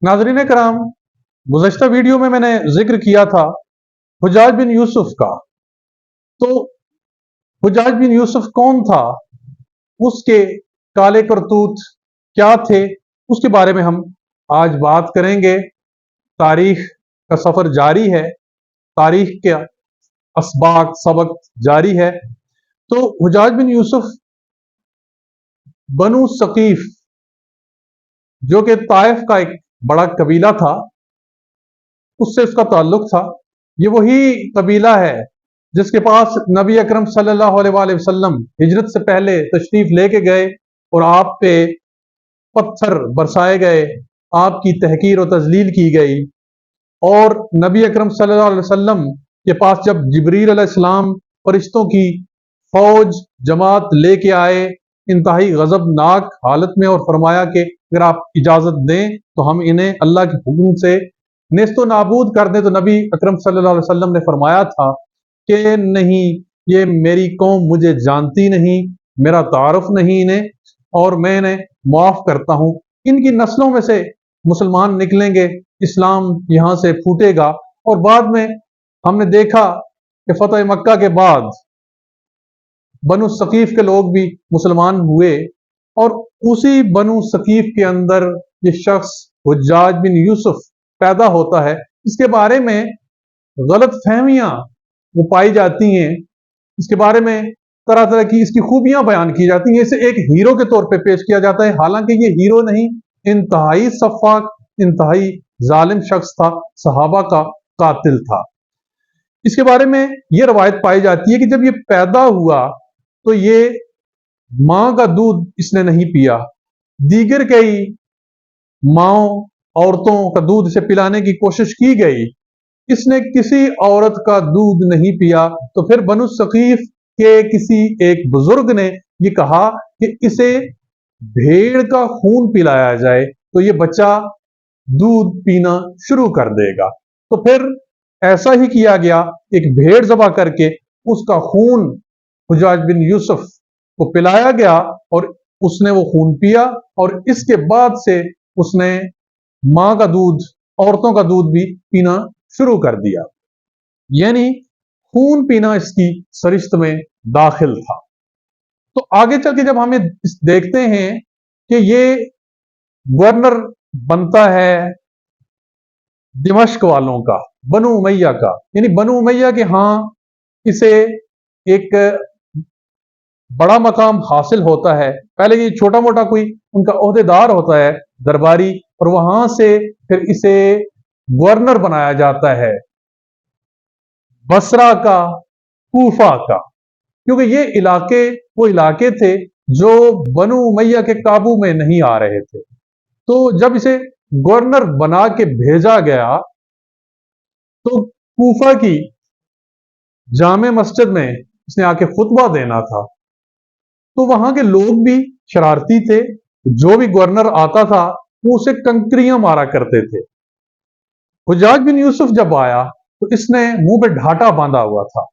नाज़रीन कराम, गुज़श्ता वीडियो में मैंने जिक्र किया था हुज्जाज बिन यूसुफ का। तो हुज्जाज बिन यूसुफ कौन था, उसके काले करतूत क्या थे, उसके बारे में हम आज बात करेंगे। तारीख का सफर जारी है, तारीख के असबाक सबक जारी है। तो हुज्जाज बिन यूसुफ बनु सकीफ, जो कि ताइफ का एक बड़ा कबीला था, उससे उसका ताल्लुक था। ये वही कबीला है जिसके पास नबी अकरम सल्लल्लाहु अलैहि वसल्लम हिजरत से पहले तशरीफ लेके गए और आप पे पत्थर बरसाए गए, आपकी तहकीर और तजलील की गई। और नबी अकरम सल्लल्लाहु अलैहि वसल्लम के पास जब जिब्रील अलैहिस्सलाम फरिश्तों की फौज जमात लेके आए इंतहाई गजबनाक हालत में, और फरमाया कि अगर आप इजाजत दें तो हम इन्हें अल्लाह के हुक्म से नेस्तो नाबूद कर दें, तो नबी अकरम सल्लल्लाहु अलैहि वसल्लम ने फरमाया था कि नहीं, ये मेरी कौम मुझे जानती नहीं, मेरा तारुफ नहीं इन्हें, और मैं इन्हें माफ करता हूं। इनकी नस्लों में से मुसलमान निकलेंगे, इस्लाम यहां से फूटेगा। और बाद में हमने देखा कि फतह मक्का के बाद बनु सकीफ के लोग भी मुसलमान हुए, और उसी बनु सकीफ के अंदर ये शख्स हुज्जाज बिन यूसुफ पैदा होता है। इसके बारे में गलत फहमियां वो पाई जाती हैं, इसके बारे में तरह तरह की इसकी खूबियां बयान की जाती हैं, इसे एक हीरो के तौर पे पेश किया जाता है, हालांकि ये हीरो नहीं, इंतहाई सफाक, इंतहाई जालिम शख्स था, सहाबा का कातिल था। इसके बारे में यह रवायत पाई जाती है कि जब ये पैदा हुआ तो ये मां का दूध इसने नहीं पिया, दीगर कई माओ औरतों का दूध इसे पिलाने की कोशिश की गई, इसने किसी औरत का दूध नहीं पिया। तो फिर बनु सकीफ के किसी एक बुजुर्ग ने ये कहा कि इसे भेड़ का खून पिलाया जाए तो ये बच्चा दूध पीना शुरू कर देगा। तो फिर ऐसा ही किया गया, एक भेड़ ज़बह करके उसका खून हुज्जाज बिन यूसुफ को पिलाया गया और उसने वो खून पिया, और इसके बाद से उसने मां का दूध, औरतों का दूध भी पीना शुरू कर दिया, यानी खून पीना इसकी सरिश्त में दाखिल था। तो आगे चल के जब हमें देखते हैं कि ये गवर्नर बनता है दिमश्क वालों का, बनु उमैया का, यानी बनु उमैया के हां इसे एक बड़ा मकाम हासिल होता है। पहले ये छोटा मोटा कोई उनका ओहदेदार होता है दरबारी, और वहां से फिर इसे गवर्नर बनाया जाता है बसरा का, कूफा का, क्योंकि ये इलाके वो इलाके थे जो बनु उमैया के काबू में नहीं आ रहे थे। तो जब इसे गवर्नर बना के भेजा गया तो कूफा की जामे मस्जिद में इसने आके खुतबा देना था। तो वहां के लोग भी शरारती थे, जो भी गवर्नर आता था वो उसे कंकरियां मारा करते थे। हुज्जाज बिन यूसुफ जब आया तो इसने मुंह पे ढाटा बांधा हुआ था,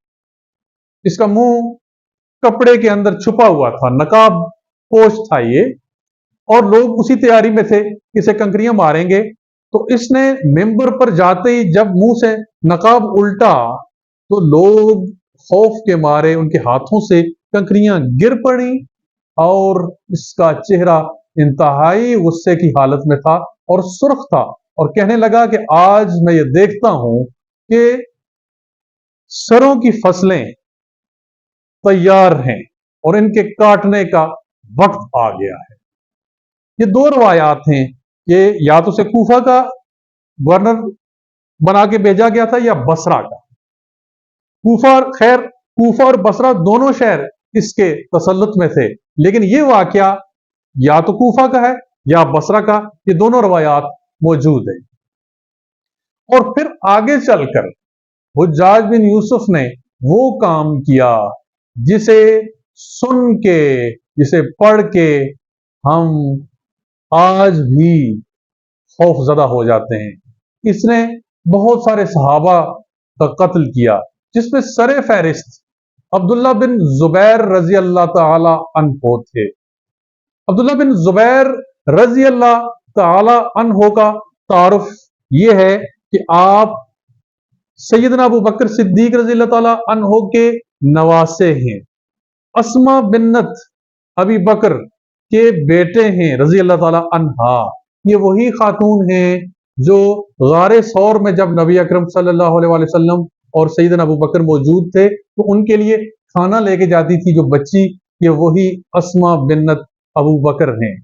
इसका मुंह कपड़े के अंदर छुपा हुआ था, नकाब पोश था ये, और लोग उसी तैयारी में थे इसे कंकरियां मारेंगे। तो इसने मेंबर पर जाते ही जब मुंह से नकाब उल्टा तो लोग खौफ के मारे उनके हाथों से कंकरियां गिर पड़ी, और इसका चेहरा इंतहाई गुस्से की हालत में था और सुर्ख था, और कहने लगा कि आज मैं ये देखता हूं कि सरों की फसलें तैयार हैं और इनके काटने का वक्त आ गया है। ये दो रवायात हैं कि या तो से कूफा का गवर्नर बना के भेजा गया था या बसरा का। कूफा, खैर कूफा और बसरा दोनों शहर इसके तसल्लुत में थे, लेकिन ये वाकया या तो कूफा का है या बसरा का, ये दोनों रवायात मौजूद है। और फिर आगे चलकर हुज्जाज बिन यूसुफ ने वो काम किया जिसे सुन के, जिसे पढ़ के हम आज भी खौफजदा हो जाते हैं। इसने बहुत सारे सहाबा का कत्ल किया, जिसमें सरे फहरिस्त अब्दुल्ला बिन जुबैर रजी अल्लाह ताला अन्हो थे। अब्दुल्ला बिन जुबैर रजी अल्लाह ताला अन्हो का तारुफ ये है कि आप सैयदना अबू बकर सिद्दीक रज़ी अल्लाह ताला अन्हो के नवासे हैं। अस्मा बिन्नत अबी बकर के बेटे हैं रज़ी अल्लाह ताला अन्हा। ये वही खातून हैं जो गारे सौर में जब नबी अकरम सल्लल्लाहु अलैहि वसल्लम और सैयदना अबू बकर मौजूद थे तो उनके लिए खाना लेके जाती थी जो बच्ची, ये वही अस्मा बिन्नत अबू बकर हैं।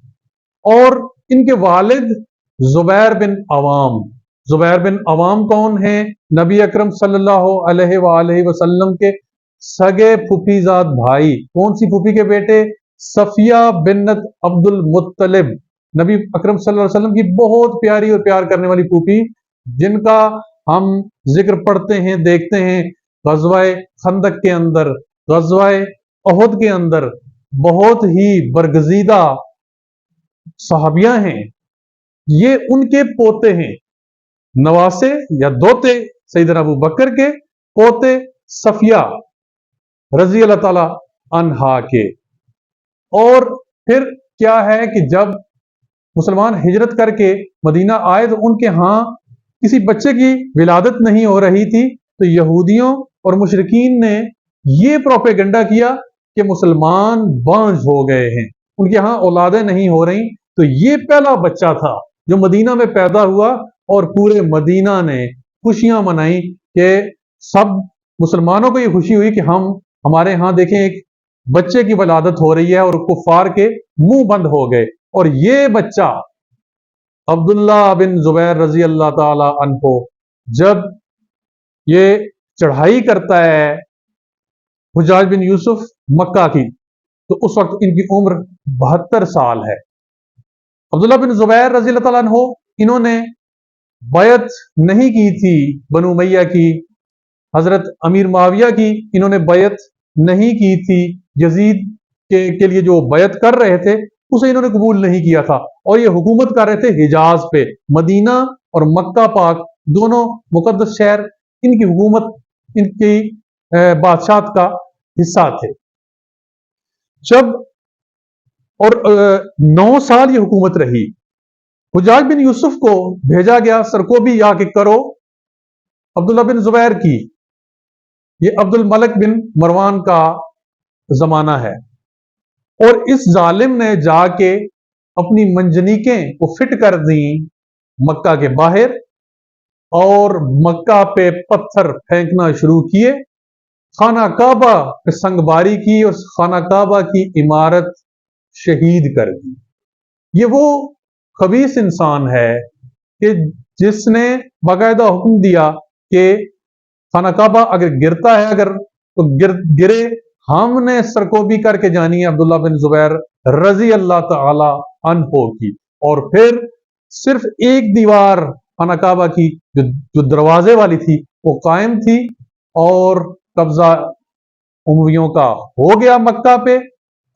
और इनके वालिद जुबैर बिन अवाम। जुबैर बिन अवाम कौन है? नबी अकरम सल्लल्लाहु अलैहि वसल्लम के सगे फूफीजाद भाई। कौन सी फूफी के बेटे? सफिया बिन्नत अब्दुल मुत्तलिब, नबी अकरम सल्लल्लाहु अलैहि वसल्लम की बहुत प्यारी और प्यार करने वाली फूफी, जिनका हम जिक्र पढ़ते हैं, देखते हैं गज़वाए खंदक के अंदर, गज़वाए उहद के अंदर। बहुत ही बरगजीदा सहाबिया हैं। ये उनके पोते हैं, नवासे या दोते सैयदना अबू बकर के, पोते सफिया रजी अल्लाह ताला अन्हा के। और फिर क्या है कि जब मुसलमान हिजरत करके मदीना आए तो उनके यहां किसी बच्चे की विलादत नहीं हो रही थी, तो यहूदियों और मुशरिकीन ने यह प्रोपेगेंडा किया कि मुसलमान बांझ हो गए हैं, उनके यहां औलादें नहीं हो रही। तो ये पहला बच्चा था जो मदीना में पैदा हुआ और पूरे मदीना ने खुशियां मनाई कि सब मुसलमानों को ये खुशी हुई कि हमारे यहां देखें एक बच्चे की वलादत हो रही है, और कुफार के मुंह बंद हो गए। और ये बच्चा अब्दुल्ला बिन जुबैर रजी अल्लाह ताला अन्हो जब ये चढ़ाई करता है हुज्जाज बिन यूसुफ मक्का की, तो उस वक्त इनकी उम्र 72 साल है। अब्दुल्ला बिन जुबैर रजी अल्लाह ताला अन्हो, इन्होंने बैत नहीं की थी बनु उमैया की, हजरत अमीर माविया की इन्होंने बैत नहीं की थी। यजीद के लिए जो बैत कर रहे थे उसे इन्होंने कबूल नहीं किया था, और ये हुकूमत कर रहे थे हिजाज पे। मदीना और मक्का पाक दोनों मुकद्दस शहर इनकी हुकूमत, इनकी बादशाहत का हिस्सा थे। जब और 9 साल ये हुकूमत रही। हुज्जाज बिन यूसुफ को भेजा गया सरकोबी या कि करो अब्दुल्ला बिन जुबैर की। ये अब्दुल मलिक बिन मरवान का जमाना है, और इस जालिम ने जाके अपनी मंजनीकें को फिट कर दी मक्का के बाहर, और मक्का पे पत्थर फेंकना शुरू किए, खाना काबा पे संगबारी की और खाना काबा की इमारत शहीद कर दी। ये वो खबीस इंसान है कि जिसने बाकायदा हुक्म दिया कि खाना काबा अगर गिरता है अगर तो गिरे, हमने सरकोबी करके जानी है अब्दुल्ला बिन जुबैर रजी अल्लाह ताला अन्हो की। और फिर सिर्फ एक दीवार खाना काबा की जो दरवाजे वाली थी वो कायम थी, और कब्जा उमवियों का हो गया मक्का पे।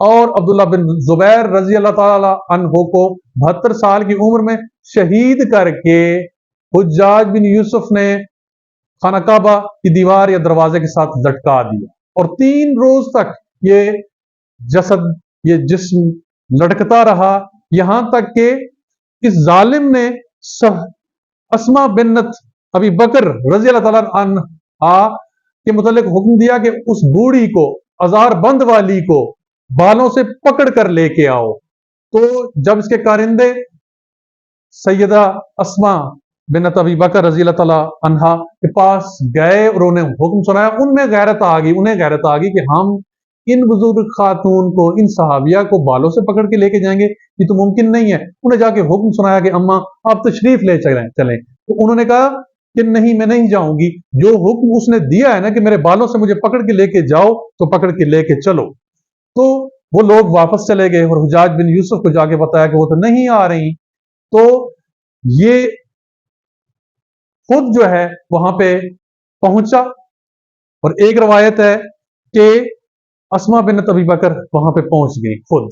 और अब्दुल्ला बिन जुबैर रजी अल्लाह ताला अन्हो को 72 साल की उम्र में शहीद करके हुज्जाज बिन यूसुफ ने खाना काबा की दीवार या दरवाजे के साथ लटका दिया, और 3 रोज तक ये जसद, ये जिस्म लटकता रहा, यहां तक कि इस जालिम ने अस्मा बिन्नत अबी बकर रजी अल्लाह ताला अन्हा के मुतालिक हुक्म दिया कि उस बूढ़ी को, अजार बंद वाली को बालों से पकड़ कर लेके आओ। तो जब इसके कारिंदे सैयदा अस्मा बिन्नत अबी बकर रजी अल्लाह ताला अन्हा के पास गए और उन्हें हुक्म सुनाया, उनमें गैरत आ गई, उन्हें गैरत आ गई कि हम इन बुजुर्ग खातून को, इन सहाबिया को बालों से पकड़ के लेके जाएंगे, ये तो मुमकिन नहीं है। उन्हें जाके हुक्म सुनाया कि अम्मा आप तशरीफ ले चलें। तो उन्होंने कहा कि नहीं, मैं नहीं जाऊंगी, जो हुक्म उसने दिया है ना कि मेरे बालों से मुझे पकड़ के लेके जाओ, तो पकड़ के लेके चलो। तो वो लोग वापस चले गए और हुज्जाज बिन यूसुफ को जाके बताया कि वो तो नहीं आ रही। तो ये खुद जो है वहां पे पहुंचा, और एक रवायत है कि अस्मा बिन्नत अबी बकर वहां पे पहुंच गई खुद,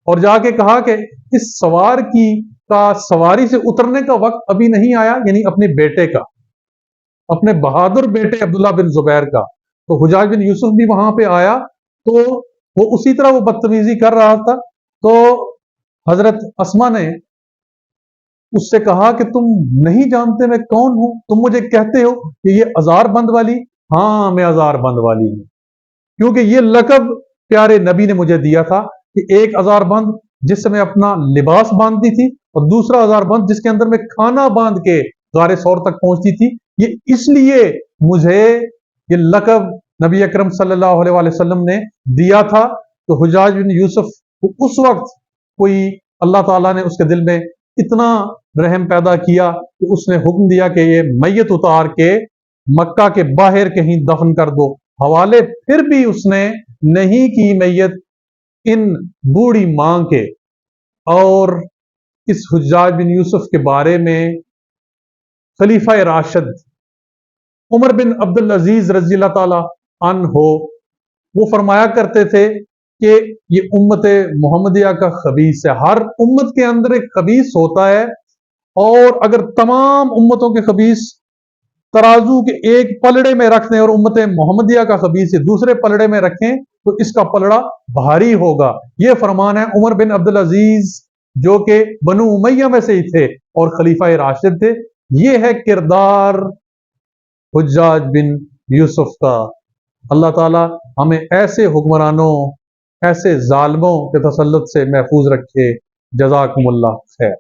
और जाके कहा कि इस सवार की का सवारी से उतरने का वक्त अभी नहीं आया, यानी अपने बेटे का, अपने बहादुर बेटे अब्दुल्ला बिन जुबैर का। तो हुज्जाज बिन यूसुफ भी वहां पे आया, तो वो उसी तरह वो बदतमीजी कर रहा था। तो हजरत अस्मा ने اس سے کہا کہ تم نہیں جانتے میں کون ہوں؟ تم مجھے کہتے ہو کہ یہ ازار بند والی؟ ہاں میں ازار بند والی ہوں، کیونکہ یہ لقب پیارے نبی نے مجھے دیا تھا کہ ایک ازار بند جس سے میں اپنا لباس باندھتی تھی، اور دوسرا ازار بند جس کے اندر میں کھانا باندھ کے غار ثور تک پہنچتی تھی۔ یہ اس لیے مجھے یہ لقب نبی اکرم صلی اللہ علیہ وآلہ وسلم نے دیا تھا۔ تو حجاج بن یوسف کو اس وقت کوئی اللہ تعالیٰ نے اس کے دل میں اتنا رحم پیدا کیا کہ اس نے حکم دیا کہ یہ میت اتار کے مکہ کے باہر کہیں دفن کر دو۔ حوالے پھر بھی اس نے نہیں کی میت ان بوڑھی ماں کے۔ اور اس حجاج بن یوسف کے بارے میں خلیفہ راشد عمر بن عبد العزیز رضی اللہ تعالی عنہ وہ فرمایا کرتے تھے کہ یہ امت محمدیہ کا خبیث ہے۔ ہر امت کے اندر ایک خبیث ہوتا ہے، اور اگر تمام امتوں کے خبیث ترازو کے ایک پلڑے میں رکھ دیں اور امت محمدیہ کا خبیث دوسرے پلڑے میں رکھیں تو اس کا پلڑا بھاری ہوگا۔ یہ فرمان ہے عمر بن عبد العزیز جو کہ بنو امیہ میں سے ہی تھے اور خلیفہ راشد تھے۔ یہ ہے کردار حجاج بن یوسف کا۔ اللہ تعالی ہمیں ایسے حکمرانوں، ایسے ظالموں کے تسلط سے محفوظ رکھے۔ جزاکم اللہ خیر۔